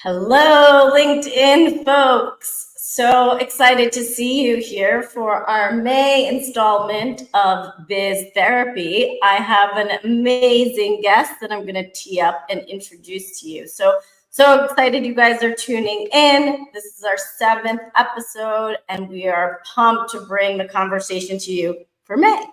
Hello, LinkedIn folks. So excited to see you here for our May installment of Biz Therapy. I have an amazing guest that I'm going to tee up and introduce to you. So excited you guys are tuning in. This is our 7th episode, and we are pumped to bring the conversation to you for May.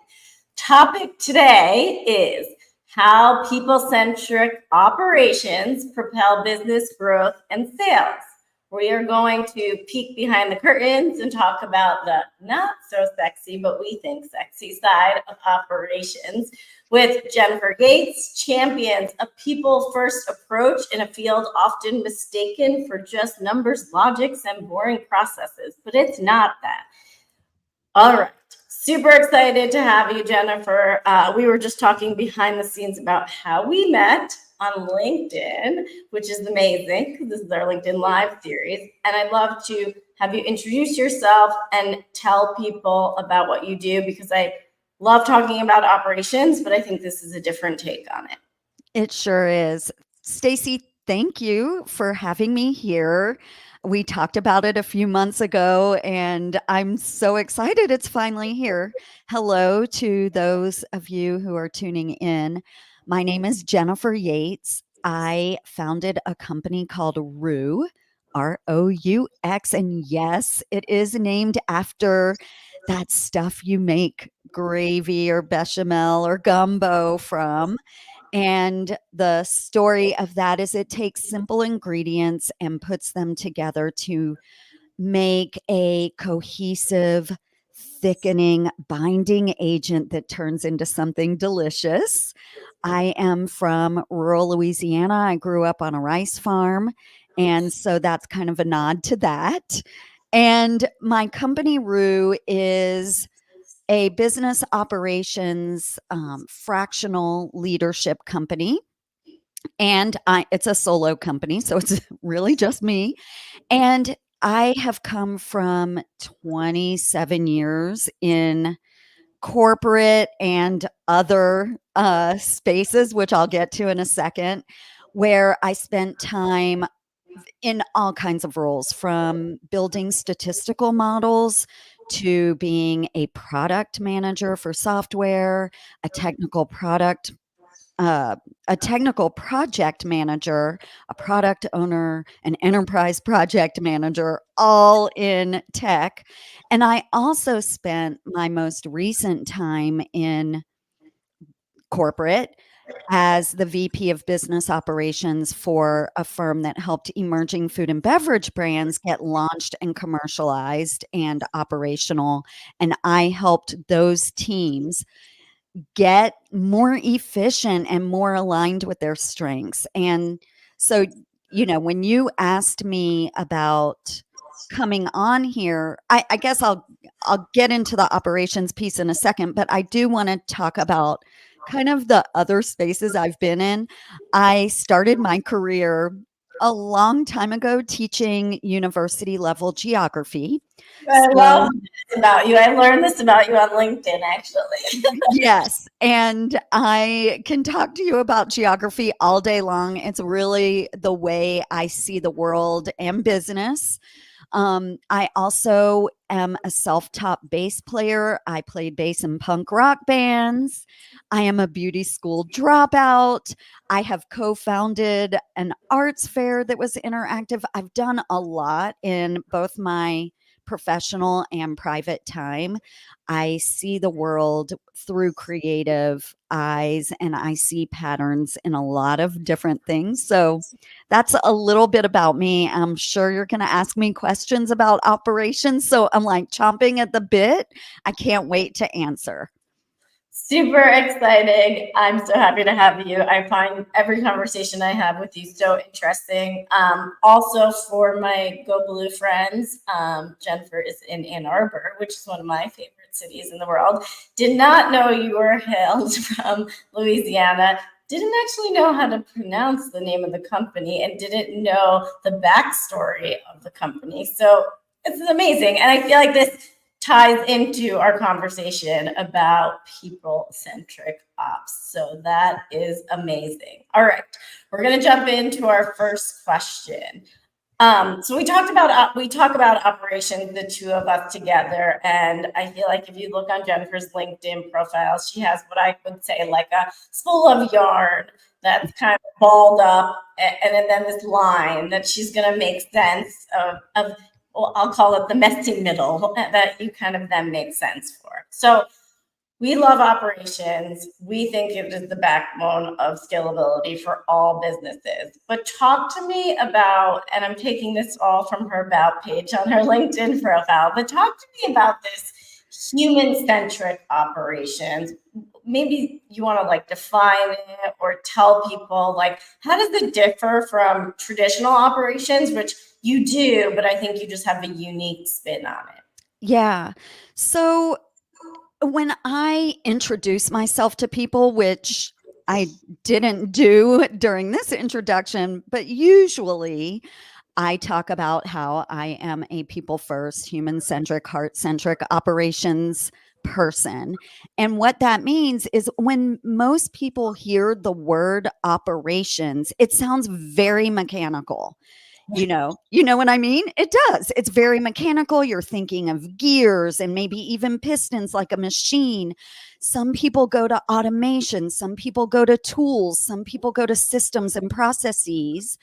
Topic today is how people-centric operations propel business growth and sales. We are going to peek behind the curtains and talk about the not so sexy, but we think sexy side of operations with Jennifer Yates, champions a people-first approach in a field often mistaken for just numbers, logics, and boring processes, but it's not that. All right. Super excited to have you, Jennifer. We were just talking behind the scenes about how we met on LinkedIn, which is amazing because this is our LinkedIn Live series. And I'd love to have you introduce yourself and tell people about what you do, because I love talking about operations, but I think this is a different take on it. It sure is. Stacy, thank you for having me here. We talked about it a few months ago, and I'm so excited it's finally here. Hello to those of you who are tuning in. My name is Jennifer Yates. I founded a company called Roux, Roux, and yes, it is named after that stuff you make gravy or bechamel or gumbo from. And the story of that is it takes simple ingredients and puts them together to make a cohesive, thickening, binding agent that turns into something delicious. I am from rural Louisiana. I grew up on a rice farm. And so that's kind of a nod to that. And my company, Roux, is a business operations fractional leadership company. And it's a solo company, so it's really just me. And I have come from 27 years in corporate and other spaces, which I'll get to in a second, where I spent time in all kinds of roles, from building statistical models to being a product manager for software, a technical product a technical project manager, a product owner, an enterprise project manager, all in tech. And I also spent my most recent time in corporate as the VP of business operations for a firm that helped emerging food and beverage brands get launched and commercialized and operational. And I helped those teams get more efficient and more aligned with their strengths. And so, when you asked me about coming on here, I guess I'll get into the operations piece in a second, but I do want to talk about kind of the other spaces I've been in. I started my career a long time ago teaching university level geography. I So love this about you. I learned this about you on LinkedIn, actually. yes, and I can talk to you about geography all day long. It's really the way I see the world and business. I also am a self-taught bass player. I played bass in punk rock bands. I am a beauty school dropout. I have co-founded an arts fair that was interactive. I've done a lot in both my professional and private time. I see the world through creative eyes and I see patterns in a lot of different things. So that's a little bit about me. I'm sure you're going to ask me questions about operations. So I'm like chomping at the bit. I can't wait to answer. Super exciting. I'm so happy to have you. I find every conversation I have with you so interesting. Also, for my Go Blue friends, Jennifer is in Ann Arbor, which is one of my favorite cities in the world. Did not know you were hailed from Louisiana. Didn't actually know how to pronounce the name of the company and didn't know the backstory of the company. So it's amazing. And I feel like this ties into our conversation about people-centric ops. So that is amazing. All right, we're going to jump into our first question. So we talk about operations, the two of us together, and I feel like if you look on Jennifer's LinkedIn profile, she has what I would say like a spool of yarn that's kind of balled up, and then this line that she's going to make sense of well, I'll call it the messy middle that you kind of then make sense for. So we love operations. We think it is the backbone of scalability for all businesses. But talk to me about, and I'm taking this all from her About page on her LinkedIn profile, but talk to me about this human-centric operations. Maybe you want to like define it or tell people like, how does it differ from traditional operations, which you do, but I think you just have a unique spin on it. Yeah. So when I introduce myself to people, which I didn't do during this introduction, but usually I talk about how I am a people first, human centric, heart centric operations person. And what that means is when most people hear the word operations, it sounds very mechanical. You know what I mean? It does. It's very mechanical. You're thinking of gears and maybe even pistons like a machine. Some people go to automation, some people go to tools, some people go to systems and processes.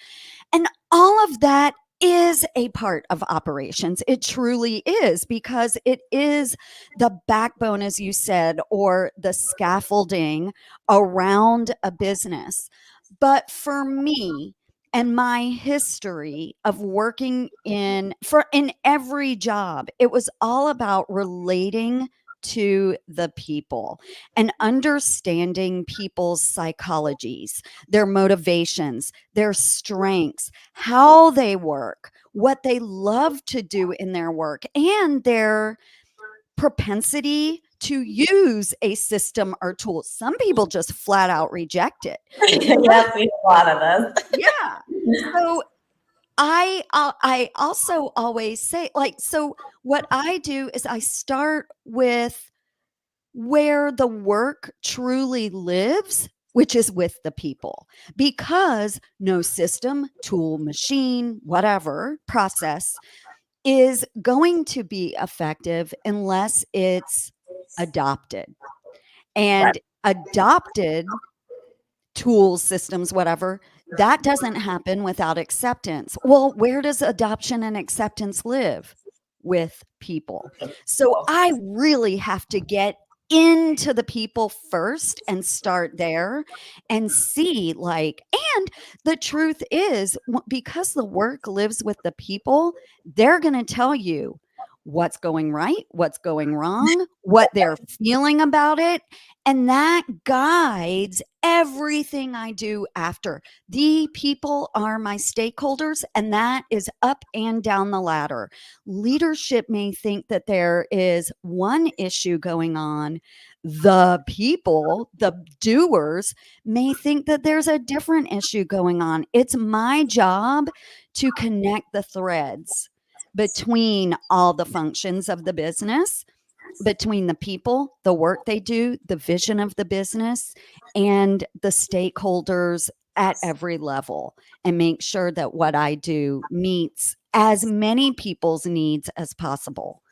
And all of that is a part of operations. It truly is, because it is the backbone, as you said, or the scaffolding around a business. But for me, and my history of working in every job, it was all about relating to the people and understanding people's psychologies, their motivations, their strengths, how they work, what they love to do in their work, and their propensity to use a system or tool. Some people just flat out reject it. Yes, we have a lot of those. Yeah. So I also always say, like, so what I do is I start with where the work truly lives, which is with the people, because no system, tool, machine, whatever process is going to be effective unless it's adopted. Right. And adopted tools, systems, whatever, that doesn't happen without acceptance. Well, where does adoption and acceptance live? With people. So I really have to get into the people first and start there and see, like, and the truth is, because the work lives with the people, they're going to tell you what's going right, what's going wrong, what they're feeling about it. And that guides everything I do after. The people are my stakeholders, and that is up and down the ladder. Leadership may think that there is one issue going on. The people, the doers, may think that there's a different issue going on. It's my job to connect the threads between all the functions of the business, between the people, the work they do, the vision of the business, and the stakeholders at every level, and make sure that what I do meets as many people's needs as possible.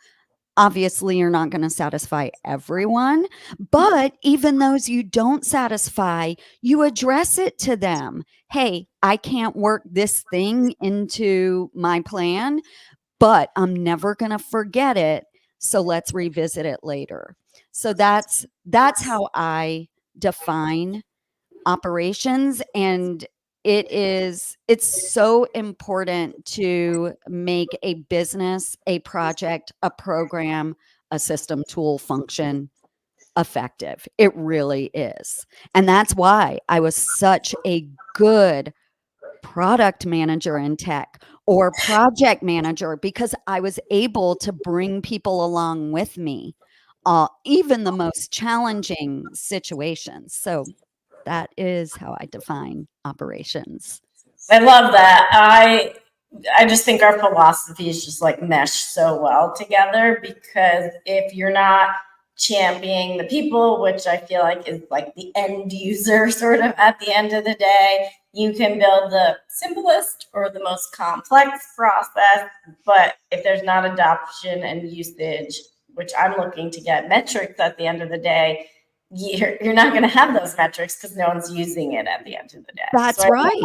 Obviously, you're not going to satisfy everyone, but even those you don't satisfy, you address it to them. Hey, I can't work this thing into my plan, but I'm never going to forget it. So let's revisit it later. So that's how I define operations. And it's so important to make a business, a project, a program, a system, tool, function effective. It really is. And that's why I was such a good product manager in tech or project manager, because I was able to bring people along with me, even the most challenging situations. So that is how I define operations. I love that. I just think our philosophies just like mesh so well together, because if you're not championing the people, which I feel like is like the end user sort of at the end of the day, you can build the simplest or the most complex process. But if there's not adoption and usage, which I'm looking to get metrics at the end of the day, you're not going to have those metrics because no one's using it at the end of the day. So That's right.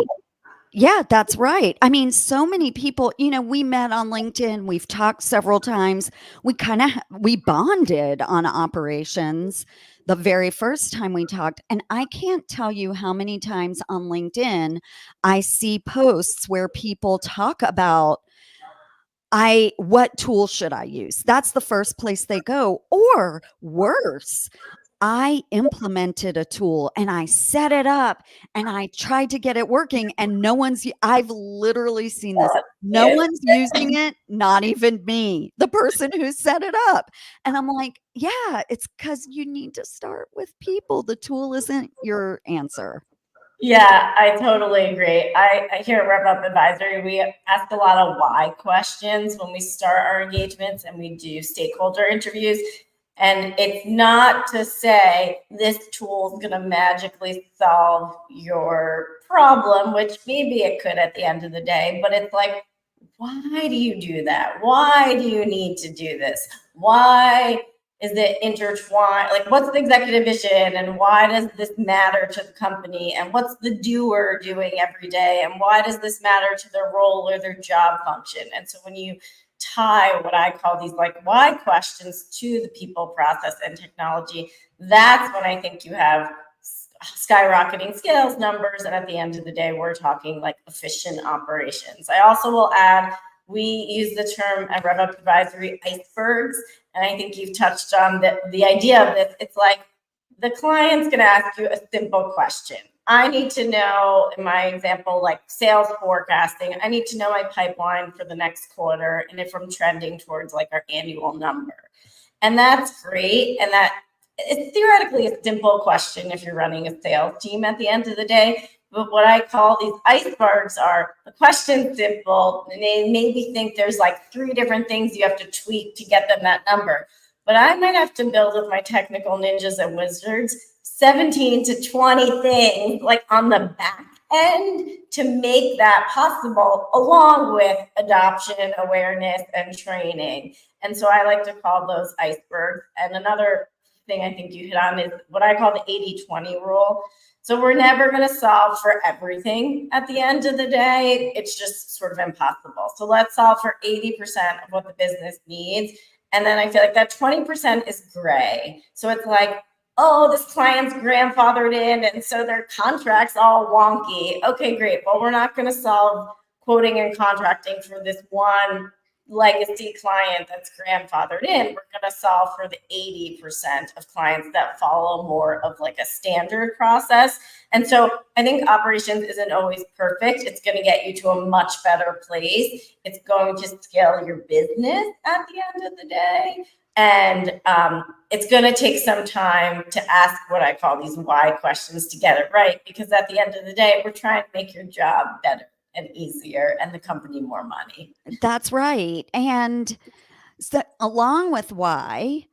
Yeah, that's right. I mean, so many people, we met on LinkedIn, we've talked several times. We bonded on operations the very first time we talked, and I can't tell you how many times on LinkedIn I see posts where people talk about I what tool should I use? That's the first place they go. Or worse, I implemented a tool and I set it up and I tried to get it working and I've literally seen this. No it's one's using it, not even me, the person who set it up. And I'm like, yeah, it's because you need to start with people. The tool isn't your answer. Yeah, I totally agree. I here at Rev Up Advisory, we ask a lot of why questions when we start our engagements and we do stakeholder interviews. And it's not to say this tool is going to magically solve your problem, which maybe it could at the end of the day, but it's like, why do you do that? Why do you need to do this? Why is it intertwined? Like, what's the executive vision and why does this matter to the company? And what's the doer doing every day? And why does this matter to their role or their job function? And so when you tie what I call these like why questions to the people, process, and technology, that's when I think you have skyrocketing sales numbers. And at the end of the day, we're talking like efficient operations. I also will add, we use the term at Rev Up Advisory icebergs. And I think you've touched on the idea of this. It's like the client's going to ask you a simple question. I need to know, in my example, like sales forecasting, I need to know my pipeline for the next quarter and if I'm trending towards like our annual number. And that's great. And that it's theoretically a simple question if you're running a sales team at the end of the day. But what I call these icebergs are the question's simple, and they maybe think there's like 3 different things you have to tweak to get them that number. But I might have to build with my technical ninjas and wizards 17 to 20 things like on the back end to make that possible, along with adoption, awareness, and training. And so I like to call those icebergs. And another thing I think you hit on is what I call the 80-20 rule. So we're never going to solve for everything at the end of the day. It's just sort of impossible. So let's solve for 80% of what the business needs. And then I feel like that 20% is gray. So it's like, oh, this client's grandfathered in, and so their contract's all wonky. Okay, great. Well, we're not going to solve quoting and contracting for this one legacy client that's grandfathered in. We're going to solve for the 80% of clients that follow more of like a standard process. And so I think operations isn't always perfect. It's going to get you to a much better place. It's going to scale your business at the end of the day. And it's going to take some time to ask what I call these why questions to get it right. Because at the end of the day, we're trying to make your job better and easier and the company more money. That's right. And so along with why,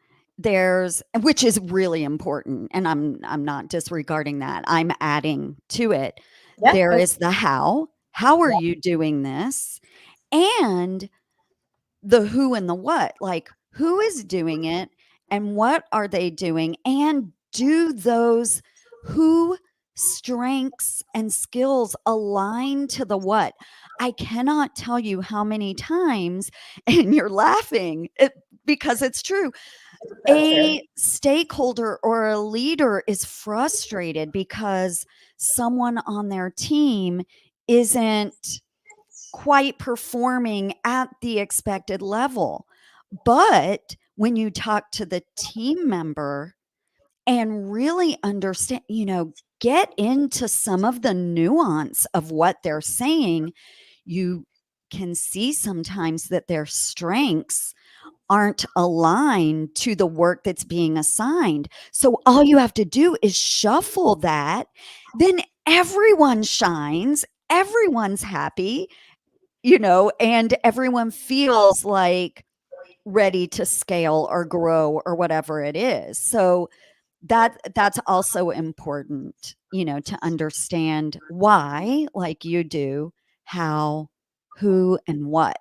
which is really important, and I'm not disregarding that. I'm adding to it. Yeah. There is the how. How are you doing this? And the who and the what. Like, who is doing it and what are they doing? And do those who strengths and skills align to the what? I cannot tell you how many times, and you're laughing because it's true. That's true. A stakeholder or a leader is frustrated because someone on their team isn't quite performing at the expected level. But when you talk to the team member and really understand, get into some of the nuance of what they're saying, you can see sometimes that their strengths aren't aligned to the work that's being assigned. So all you have to do is shuffle that, then everyone shines, everyone's happy, and everyone feels like ready to scale or grow or whatever it is. So that's also important, to understand why, like you do, how, who, and what.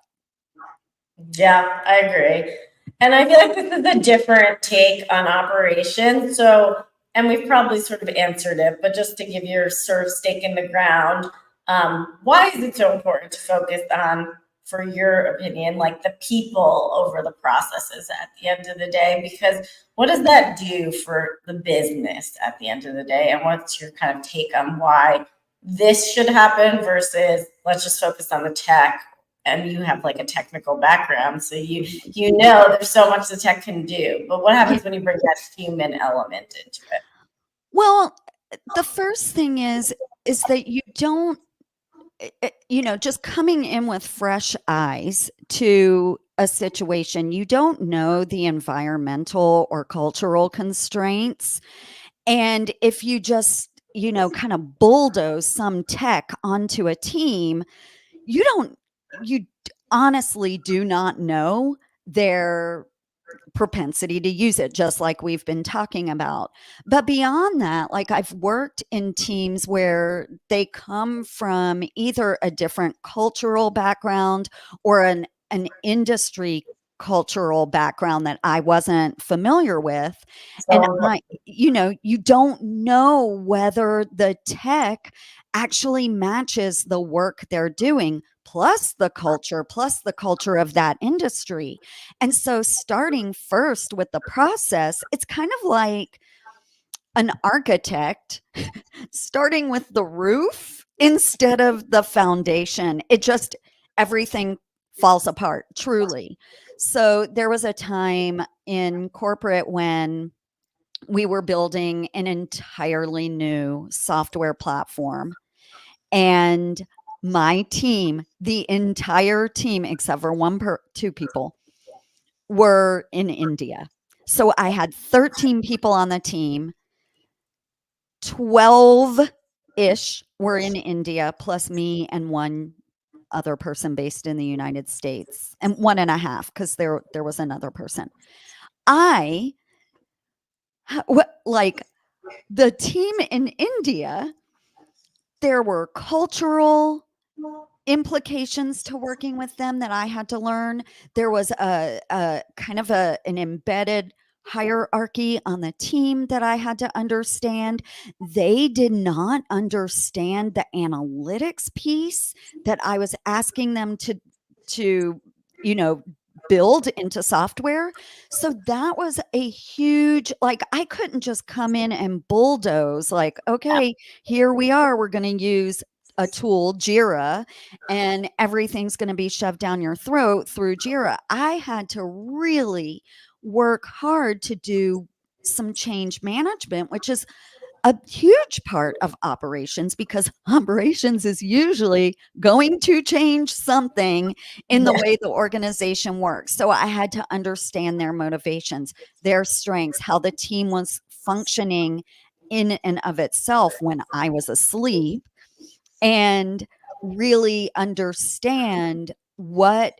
Yeah, I agree. And I feel like this is a different take on operations. So, and we've probably sort of answered it, but just to give your sort of stake in the ground, why is it so important to focus on, for your opinion, like the people over the processes at the end of the day? Because what does that do for the business at the end of the day? And what's your kind of take on why this should happen versus let's just focus on the tech, and you have like a technical background, so you know there's so much the tech can do, but what Yeah. happens when you bring that human element into it? Well, the first thing is that you don't, just coming in with fresh eyes to a situation, you don't know the environmental or cultural constraints. And if you just, kind of bulldoze some tech onto a team, you honestly do not know their propensity to use it, just like we've been talking about. But beyond that, like I've worked in teams where they come from either a different cultural background or an industry cultural background that I wasn't familiar with. And So you don't know whether the tech actually matches the work they're doing, plus the culture of that industry. And so, starting first with the process, it's kind of like an architect starting with the roof instead of the foundation. Everything falls apart, truly. So, there was a time in corporate when we were building an entirely new software platform. And my team, the entire team, except for two people, were in India. So I had 13 people on the team, 12-ish were in India, plus me and one other person based in the United States, and one and a half because there was another person. I like the team in India, there were cultural implications to working with them that I had to learn. There was a kind of an embedded hierarchy on the team that I had to understand. They did not understand the analytics piece that I was asking them to you know build into software. So that was a huge, like, I couldn't just come in and bulldoze, like, okay, here we are, we're going to use a tool, Jira, and everything's going to be shoved down your throat through Jira. I had to really work hard to do some change management, which is a huge part of operations, because operations is usually going to change something in the yeah, way the organization works. So I had to understand their motivations, their strengths, how the team was functioning in and of itself when I was asleep, and really understand what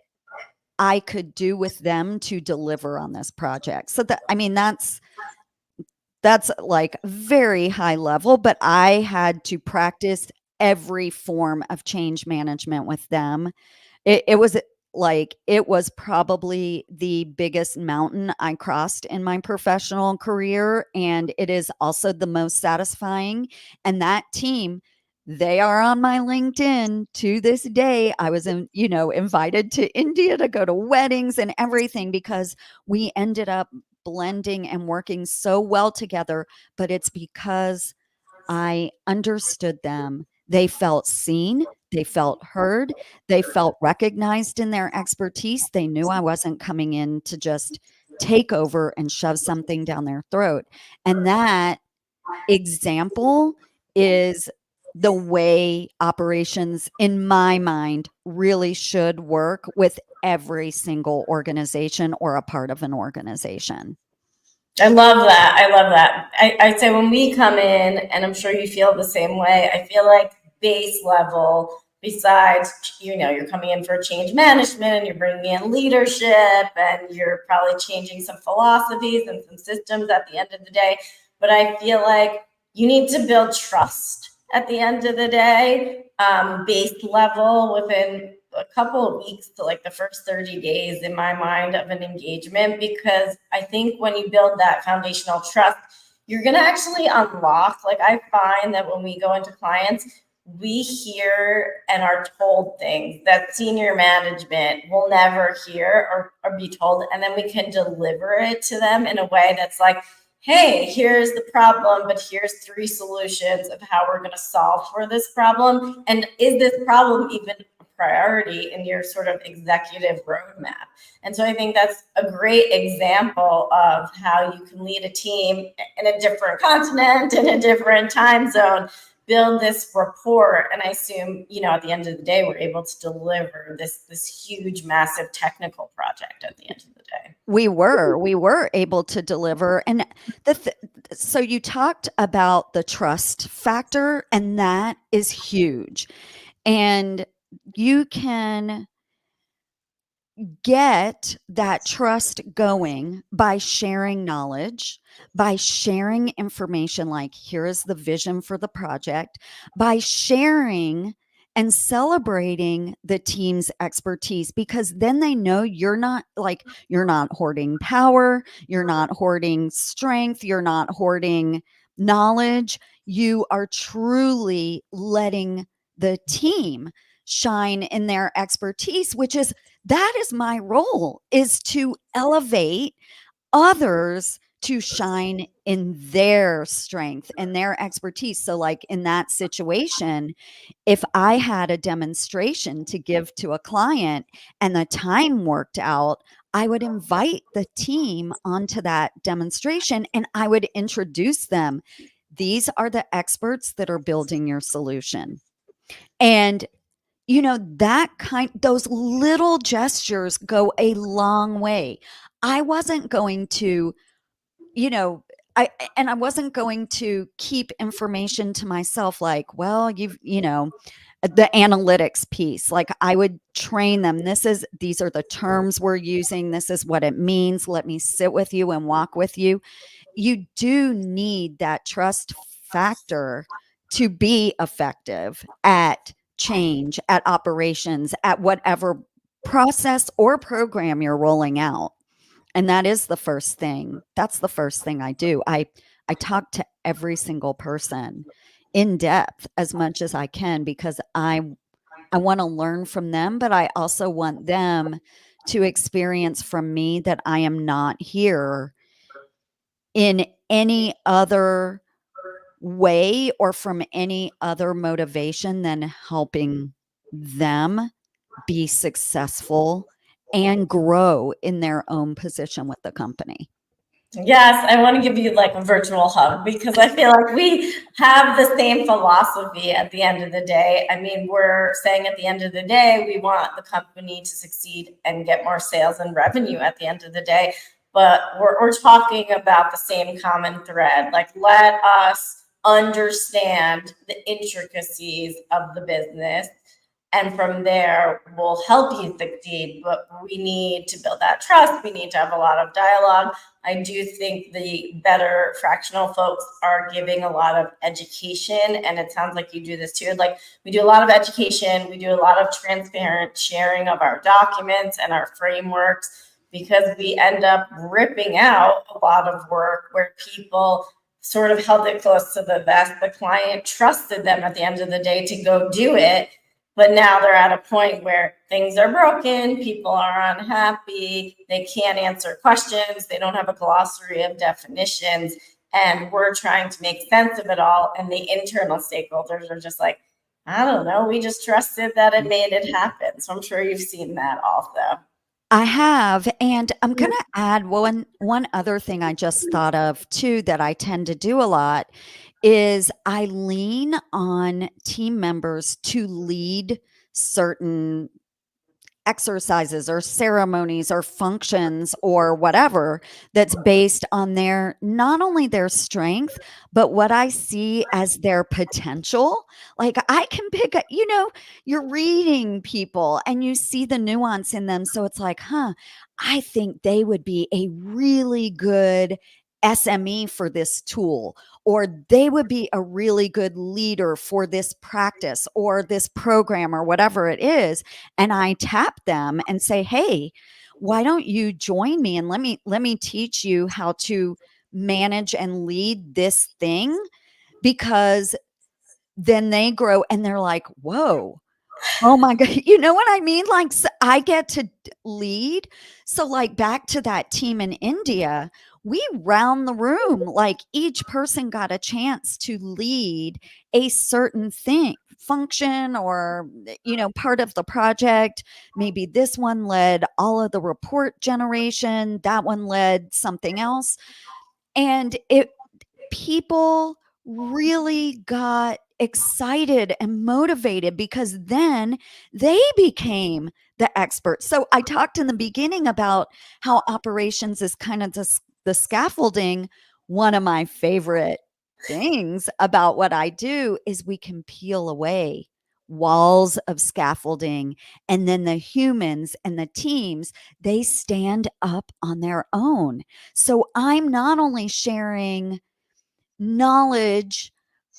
I could do with them to deliver on this project. So that's like very high level, but I had to practice every form of change management with them. It was probably the biggest mountain I crossed in my professional career, and it is also the most satisfying. And that team, they are on my LinkedIn to this day. I was invited to India to go to weddings and everything because we ended up blending and working so well together, but it's because I understood them. They felt seen, they felt heard, they felt recognized in their expertise. They knew I wasn't coming in to just take over and shove something down their throat. And that example is the way operations, in my mind, really should work with every single organization or a part of an organization. I love that. I love that. I'd say when we come in, and I'm sure you feel the same way, I feel like base level, besides, you're coming in for change management and you're bringing in leadership and you're probably changing some philosophies and some systems at the end of the day. But I feel like you need to build trust at the end of the day, base level within a couple of weeks to like the first 30 days in my mind of an engagement, because I think when you build that foundational trust, you're going to actually unlock, like I find that when we go into clients, we hear and are told things that senior management will never hear or be told. And then we can deliver it to them in a way that's like, hey, here's the problem, but here's 3 solutions of how we're going to solve for this problem. And is this problem even a priority in your sort of executive roadmap? And so I think that's a great example of how you can lead a team in a different continent, in a different time zone, build this rapport. And I assume, at the end of the day, we're able to deliver this huge, massive technical project at the end of the day. We were able to deliver. And so you talked about the trust factor, and that is huge. And you can get that trust going by sharing knowledge, by sharing information like, here is the vision for the project, by sharing and celebrating the team's expertise, because then they know you're not hoarding power, you're not hoarding strength, you're not hoarding knowledge. You are truly letting the team shine in their expertise, that is my role, is to elevate others to shine in their strength and their expertise. So like in that situation, if I had a demonstration to give to a client and the time worked out, I would invite the team onto that demonstration and I would introduce them. These are the experts that are building your solution. And those little gestures go a long way. I wasn't going to, I wasn't going to keep information to myself like, well, the analytics piece. Like I would train them. These are the terms we're using. This is what it means. Let me sit with you and walk with you. You do need that trust factor to be effective at change, at operations, at whatever process or program you're rolling out. And that is the first thing. That's the first thing I do. I talk to every single person in depth as much as I can, because I want to learn from them, but I also want them to experience from me that I am not here in any other way or from any other motivation than helping them be successful and grow in their own position with the company. Yes, I want to give you like a virtual hug, because I feel like we have the same philosophy at the end of the day. I mean, we're saying at the end of the day, we want the company to succeed and get more sales and revenue at the end of the day. But we're talking about the same common thread. Like, let us understand the intricacies of the business. And from there, we'll help you succeed. But we need to build that trust. We need to have a lot of dialogue. I do think the better fractional folks are giving a lot of education, and it sounds like you do this too. Like, we do a lot of education, we do a lot of transparent sharing of our documents and our frameworks, because we end up ripping out a lot of work where people sort of held it close to the vest. The client trusted them at the end of the day to go do it. But now they're at a point where things are broken, people are unhappy, they can't answer questions, they don't have a glossary of definitions, and we're trying to make sense of it all. And the internal stakeholders are just like, I don't know, we just trusted that it made it happen. So I'm sure you've seen that also. I have, and I'm going to add one other thing I just thought of too that I tend to do a lot is I lean on team members to lead certain exercises or ceremonies or functions or whatever that's based on their not only their strength, but what I see as their potential. Like I can pick up, you're reading people and you see the nuance in them. So it's like, I think they would be a really good SME for this tool, or they would be a really good leader for this practice or this program or whatever it is. And I tap them and say, "Hey, why don't you join me and let me teach you how to manage and lead this thing?" Because then they grow and they're like, "Whoa, oh my god," you know what I mean? Like, I get to lead. So, like, back to that team in India, we round the room, like, each person got a chance to lead a certain thing, function, or, part of the project. Maybe this one led all of the report generation, that one led something else. And people really got excited and motivated because then they became the experts. So I talked in the beginning about how operations is kind of the scaffolding. One of my favorite things about what I do is we can peel away walls of scaffolding, and then the humans and the teams, they stand up on their own. So I'm not only sharing knowledge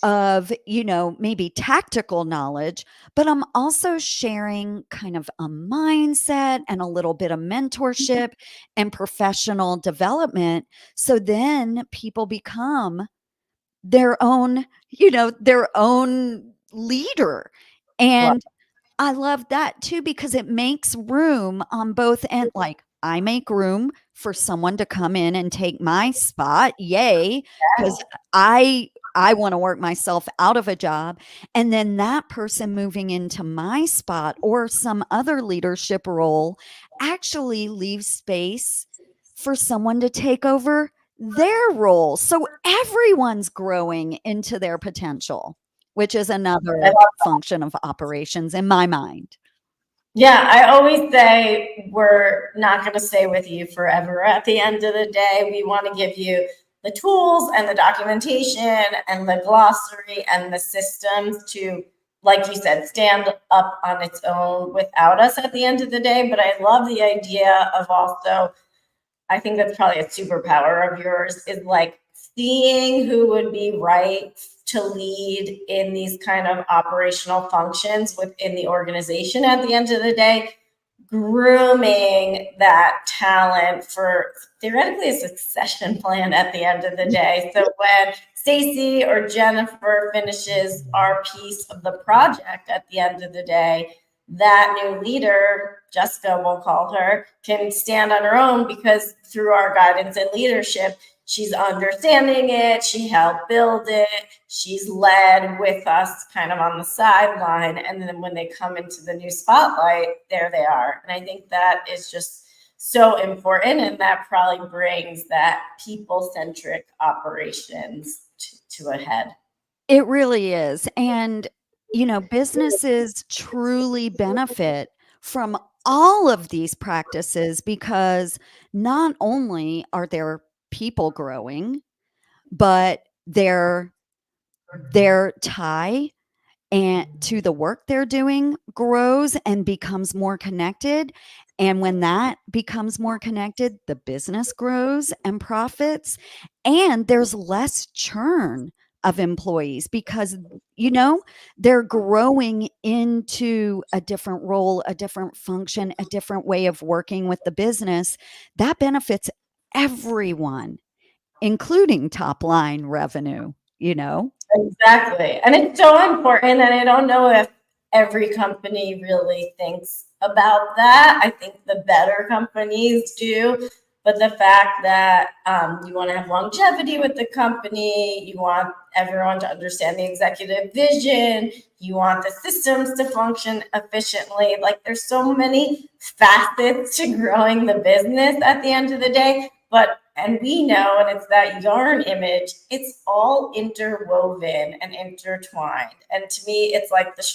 of, maybe tactical knowledge, but I'm also sharing kind of a mindset and a little bit of mentorship and professional development. So then people become their own leader. Well, And I love that too because it makes room on both end. Like I make room for someone to come in and take my spot. Yay, because I want to work myself out of a job, and then that person moving into my spot or some other leadership role actually leaves space for someone to take over their role. So everyone's growing into their potential, which is I another love function of operations in my mind. Yeah, I always say we're not going to stay with you forever. At the end of the day, we want to give you the tools and the documentation and the glossary and the systems to, like you said, stand up on its own without us at the end of the day. But I love the idea of also, I think that's probably a superpower of yours, is like seeing who would be right to lead in these kind of operational functions within the organization at the end of the day, grooming that talent for theoretically a succession plan at the end of the day. So when Stacy or Jennifer finishes our piece of the project at the end of the day, that new leader, Jessica, we'll call her, can stand on her own because through our guidance and leadership, she's understanding it, she helped build it, she's led with us kind of on the sideline. And then when they come into the new spotlight, there they are. And I think that is just so important. And that probably brings that people-centric operations to a head. It really is. And, businesses truly benefit from all of these practices because not only are their people growing, but their tie and to the work they're doing grows and becomes more connected. And when that becomes more connected, the business grows and profits, and there's less churn of employees because they're growing into a different role, a different function, a different way of working with the business. That benefits everyone, including top line revenue. Exactly. And it's so important. And I don't know if every company really thinks about that. I think the better companies do. But the fact that you want to have longevity with the company, you want everyone to understand the executive vision, you want the systems to function efficiently. Like there's so many facets to growing the business at the end of the day. But and we know, and it's that yarn image, it's all interwoven and intertwined. And to me, it's like the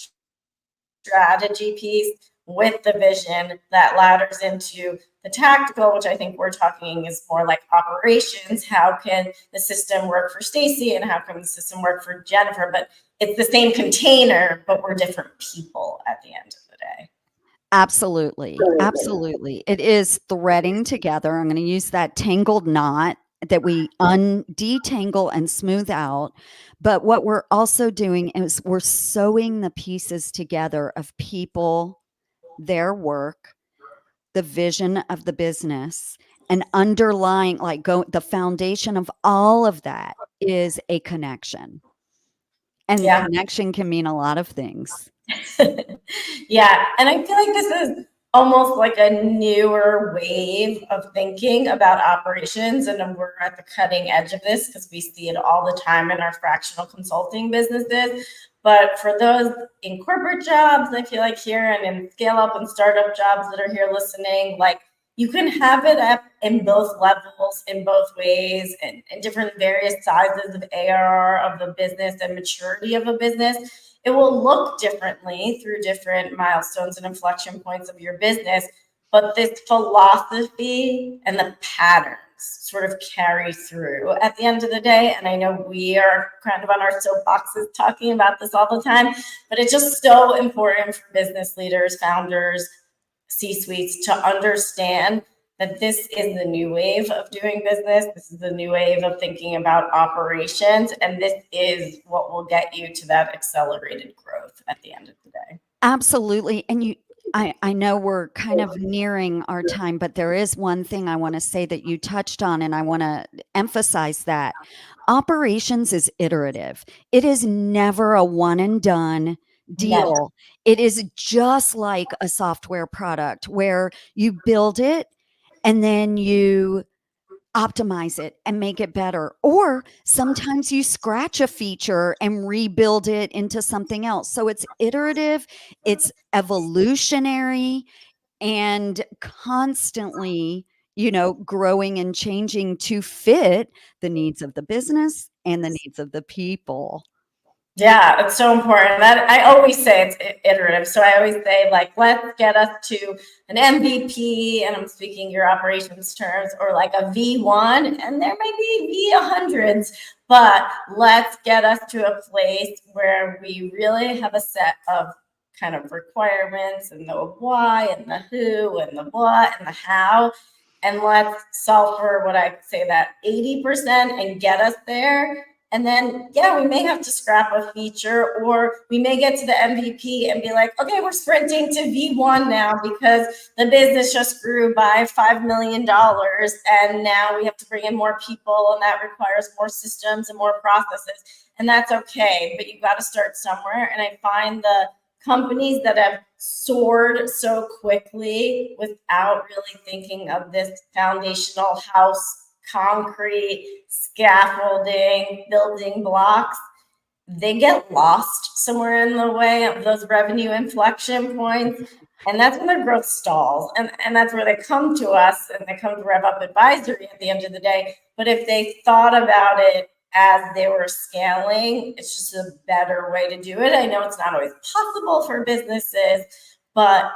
strategy piece with the vision that ladders into the tactical, which I think we're talking is more like operations. How can the system work for Stacy and how can the system work for Jennifer? But it's the same container, but we're different people at the end of the day. Absolutely. Absolutely. It is threading together. I'm going to use that tangled knot that we detangle and smooth out. But what we're also doing is we're sewing the pieces together of people, their work, the vision of the business, and underlying, like, the foundation of all of that is a connection. And Yeah. connection can mean a lot of things. Yeah, and I feel like this is almost like a newer wave of thinking about operations, and we're at the cutting edge of this because we see it all the time in our fractional consulting businesses. But for those in corporate jobs, I feel like here, and in scale up and startup jobs that are here listening, like you can have it up in both levels, in both ways, and different various sizes of ARR of the business and maturity of a business. It will look differently through different milestones and inflection points of your business, but this philosophy and the patterns sort of carry through at the end of the day. And I know we are kind of on our soapboxes talking about this all the time, but it's just so important for business leaders, founders, C-suites to understand that this is the new wave of doing business. This is the new wave of thinking about operations. And this is what will get you to that accelerated growth at the end of the day. Absolutely. And I know we're kind of nearing our time, but there is one thing I want to say that you touched on, and I want to emphasize that operations is iterative. It is never a one and done Never. deal. It is just like a software product where you build it and then you optimize it and make it better. Or sometimes you scratch a feature and rebuild it into something else. So it's iterative, it's evolutionary, and constantly, growing and changing to fit the needs of the business and the needs of the people. Yeah, it's so important. That I always say it's iterative. So I always say, like, let's get us to an MVP, and I'm speaking your operations terms, or like a V1, and there may be V100s, but let's get us to a place where we really have a set of kind of requirements and the why and the who and the what and the how. And let's solve for what I say that 80% and get us there. And then, yeah, we may have to scrap a feature, or we may get to the MVP and be like, okay, we're sprinting to V1 now because the business just grew by $5 million. And now we have to bring in more people, and that requires more systems and more processes. And that's okay, but you've got to start somewhere. And I find the companies that have soared so quickly without really thinking of this foundational house, concrete, scaffolding, building blocks, they get lost somewhere in the way of those revenue inflection points. And that's when their growth stalls. And that's where they come to us, and they come to Rev Up Advisory at the end of the day. But if they thought about it as they were scaling, it's just a better way to do it. I know it's not always possible for businesses, but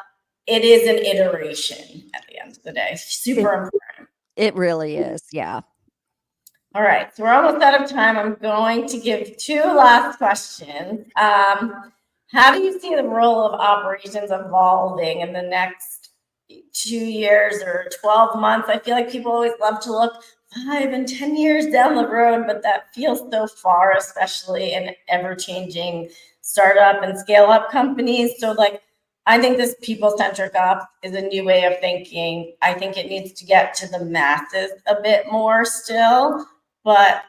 it is an iteration at the end of the day. Super important. It really is. Yeah. All right, so we're almost out of time. I'm going to give two last questions. How do you see the role of operations evolving in the next 2 years or 12 months? I feel like people always love to look 5 and 10 years down the road, but that feels so far, especially in ever-changing startup and scale-up companies. So, like, I think this people-centric ops is a new way of thinking. I think it needs to get to the masses a bit more still. But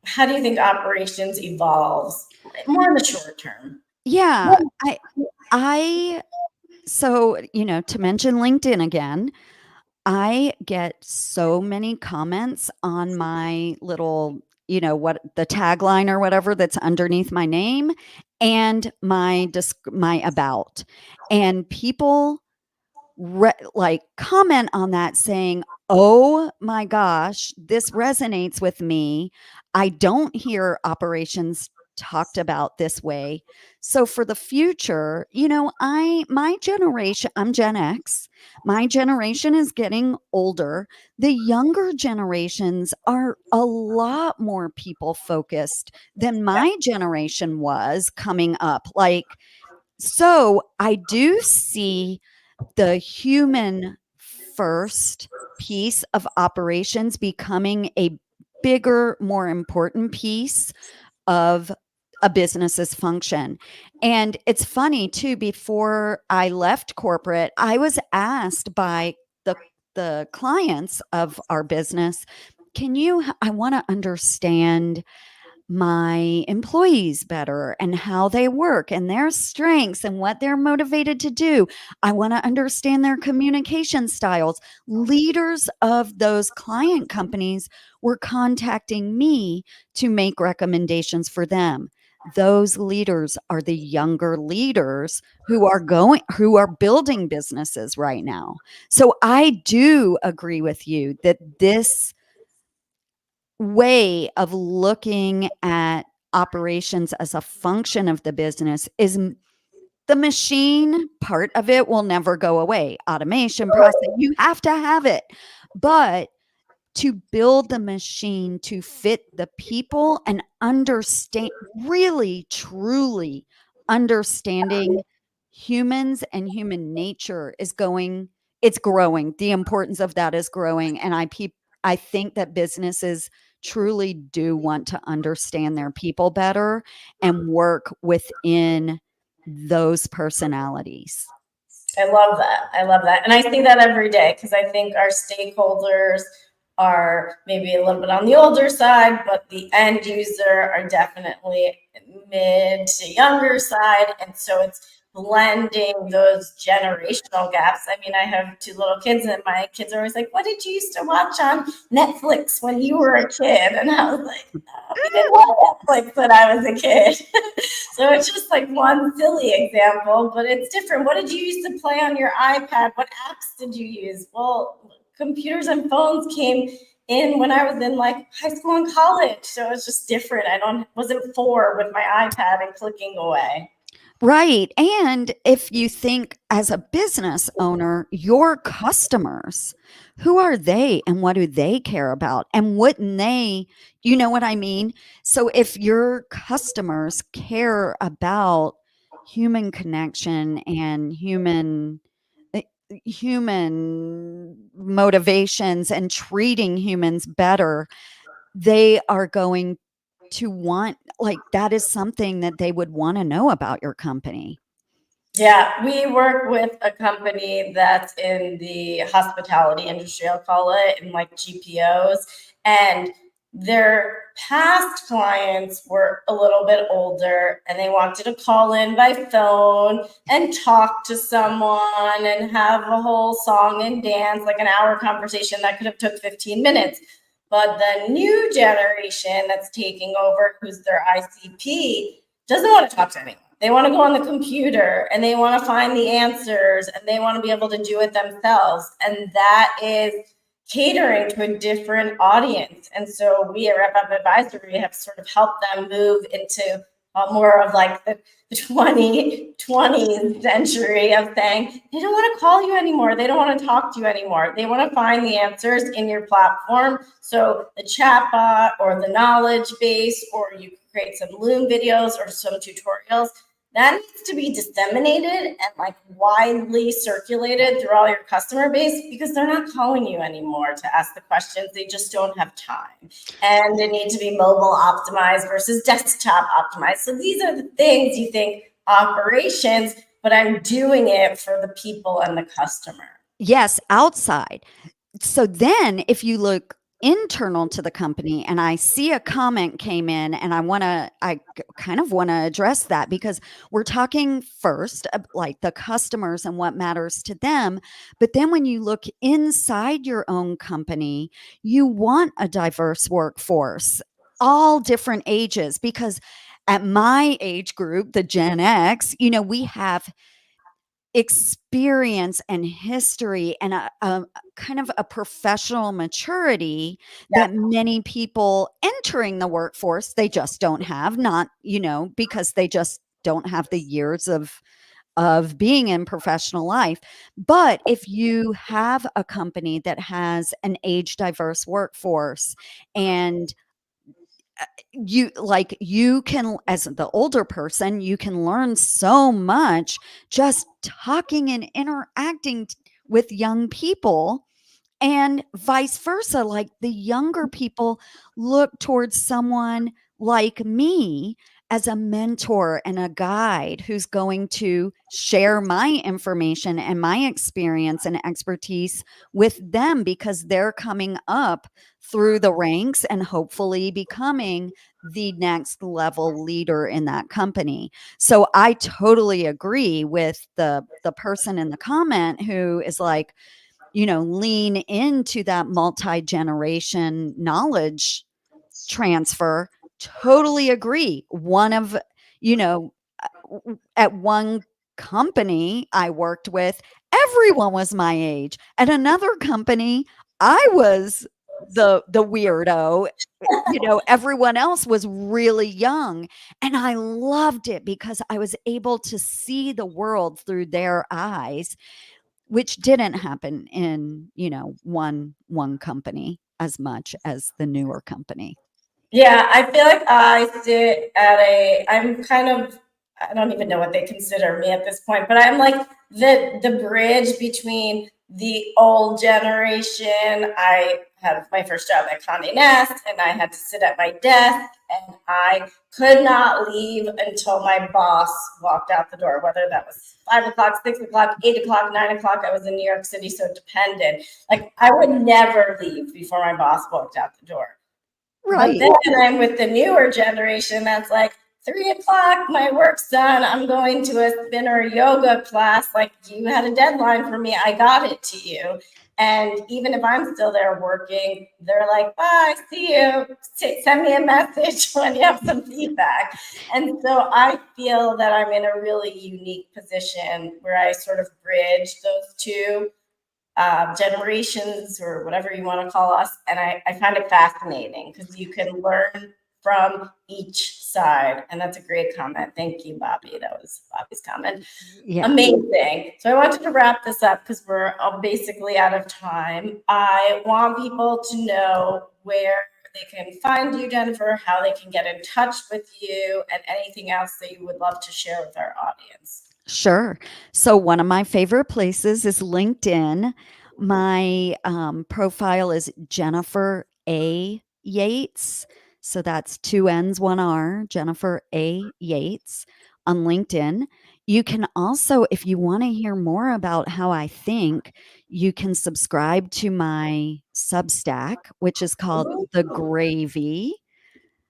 how do you think operations evolves more in the short term? Yeah. So, to mention LinkedIn again, I get so many comments on my little, what the tagline or whatever that's underneath my name and my about. And people comment on that saying, "Oh my gosh, this resonates with me. I don't hear operations talked about this way. So for the future, my generation, I'm Gen X. My generation is getting older. The younger generations are a lot more people focused than my generation was coming up. Like, so I do see the human first piece of operations becoming a bigger, more important piece of a business's function. And it's funny too, before I left corporate, I was asked by the clients of our business, I want to understand my employees better and how they work and their strengths and what they're motivated to do. I want to understand their communication styles. Leaders of those client companies were contacting me to make recommendations for them. Those leaders are the younger leaders who are building businesses right now. So I do agree with you that this way of looking at operations as a function of the business is the machine part of it will never go away. Automation process, you have to have it. But to build the machine to fit the people and understand, really, truly understanding humans and human nature it's growing. The importance of that is growing. And I think that businesses truly do want to understand their people better and work within those personalities. I love that. I love that. And I see that every day because I think our stakeholders are maybe a little bit on the older side, but the end user are definitely mid to younger side. And so it's blending those generational gaps. I mean, I have two little kids, and my kids are always like, "What did you used to watch on Netflix when you were a kid?" And I was like, "We didn't watch Netflix when I was a kid." So it's just like one silly example, but it's different. What did you used to play on your iPad? What apps did you use? Well, computers and phones came in when I was in like high school and college. So it's just different. Wasn't four with my iPad and clicking away. Right. And if you think as a business owner, your customers, who are they and what do they care about? And wouldn't they, you know what I mean? So if your customers care about human connection and eh, human motivations and treating humans better, they are going to want, like, that is something that they would want to know about your company. Yeah, we work with a company that's in the hospitality industry, I'll call it, in like GPOs. And their past clients were a little bit older and they wanted to call in by phone and talk to someone and have a whole song and dance, like an hour conversation that could have took 15 minutes. But the new generation that's taking over, who's their ICP, doesn't want to talk to anyone. They want to go on the computer and they want to find the answers and they want to be able to do it themselves. And that is catering to a different audience. And so we at Rep Up Advisory have sort of helped them move into more of like the 20th century of saying, they don't want to call you anymore. They don't want to talk to you anymore. They want to find the answers in your platform. So the chatbot or the knowledge base, or you create some Loom videos or some tutorials, that needs to be disseminated and like widely circulated through all your customer base, because they're not calling you anymore to ask the questions. They just don't have time. And they need to be mobile optimized versus desktop optimized. So these are the things you think operations, but I'm doing it for the people and the customer. Yes, outside. So then if you look internal to the company, and I see a comment came in, and I kind of want to address that, because we're talking first like the customers and what matters to them. But then when you look inside your own company, you want a diverse workforce, all different ages, because at my age group, the Gen X, we have experience and history and a kind of a professional maturity Yeah. that many people entering the workforce, they just don't have, not, because they just don't have the years of being in professional life. But if you have a company that has an age diverse workforce, and you can, as the older person, you can learn so much just talking and interacting with young people, and vice versa. Like, the younger people look towards someone like me as a mentor and a guide who's going to share my information and my experience and expertise with them, because they're coming up through the ranks and hopefully becoming the next level leader in that company. So I totally agree with the person in the comment who is like, lean into that multi-generation knowledge transfer. Totally agree. You know, at one company I worked with, everyone was my age. At another company, I was the weirdo. Everyone else was really young, and I loved it because I was able to see the world through their eyes, which didn't happen in, one company as much as the newer company. Yeah, I feel like I'm kind of, I don't even know what they consider me at this point, but I'm like the bridge between the old generation. I had my first job at Condé Nast, and I had to sit at my desk, and I could not leave until my boss walked out the door, whether that was 5 o'clock, 6 o'clock, 8 o'clock, 9 o'clock. I was in New York City, so it depended. Like, I would never leave before my boss walked out the door. But Right. then I'm with the newer generation that's like, 3 o'clock, my work's done. I'm going to a spinner yoga class. Like, you had a deadline for me. I got it to you. And even if I'm still there working, they're like, bye, see you. Send me a message when you have some feedback. And so I feel that I'm in a really unique position where I sort of bridge those two generations, or whatever you want to call us. And I find it fascinating because you can learn from each side. And that's a great comment. Thank you, Bobby. That was Bobby's comment. Yeah. Amazing. So I wanted to wrap this up because we're basically out of time. I want people to know where they can find you, Jennifer, how they can get in touch with you, and anything else that you would love to share with our audience. Sure. So one of my favorite places is LinkedIn. My profile is Jennifer A. Yates. So that's two N's, one R, Jennifer A. Yates on LinkedIn. You can also, if you want to hear more about how I think, you can subscribe to my Substack, which is called Ooh, The Gravy.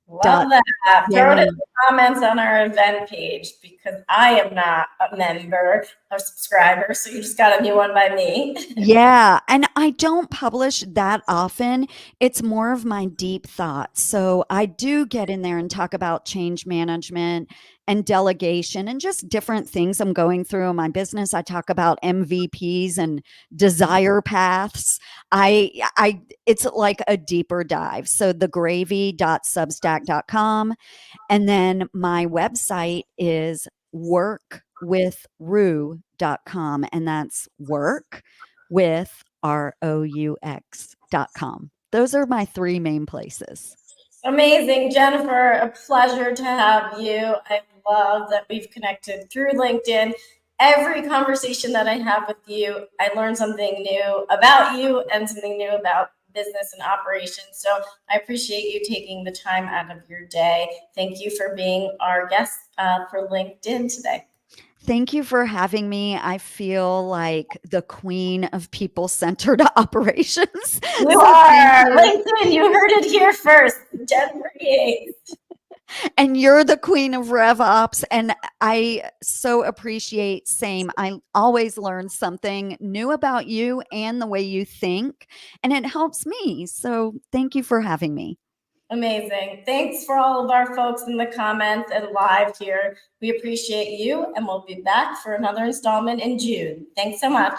love that. Yeah. Throw it in the comments on our event page because I am not a member or subscriber. So you just got a new one by me. Yeah, and I don't publish that often. It's more of my deep thoughts. So I do get in there and talk about change management and delegation and just different things I'm going through in my business. I talk about MVPs and desire paths. I it's like a deeper dive. So thegravy.substack.com, and then my website is workwithrue.com, and that's work with ROUX.com. Those are my three main places. Amazing, Jennifer. A pleasure to have you. I love that we've connected through LinkedIn. Every conversation that I have with you, I learn something new about you and something new about business and operations. So I appreciate you taking the time out of your day. Thank you for being our guest for LinkedIn today. Thank you for having me. I feel like the queen of people-centered operations. You So thank are you. LinkedIn. You heard it here first. Jennifer Yates. And you're the queen of rev ops, and I so appreciate, same, I always learn something new about you and the way you think, and it helps me. So thank you for having me. Amazing. Thanks for all of our folks in the comments and live here. We appreciate you, and we'll be back for another installment in June. Thanks so much.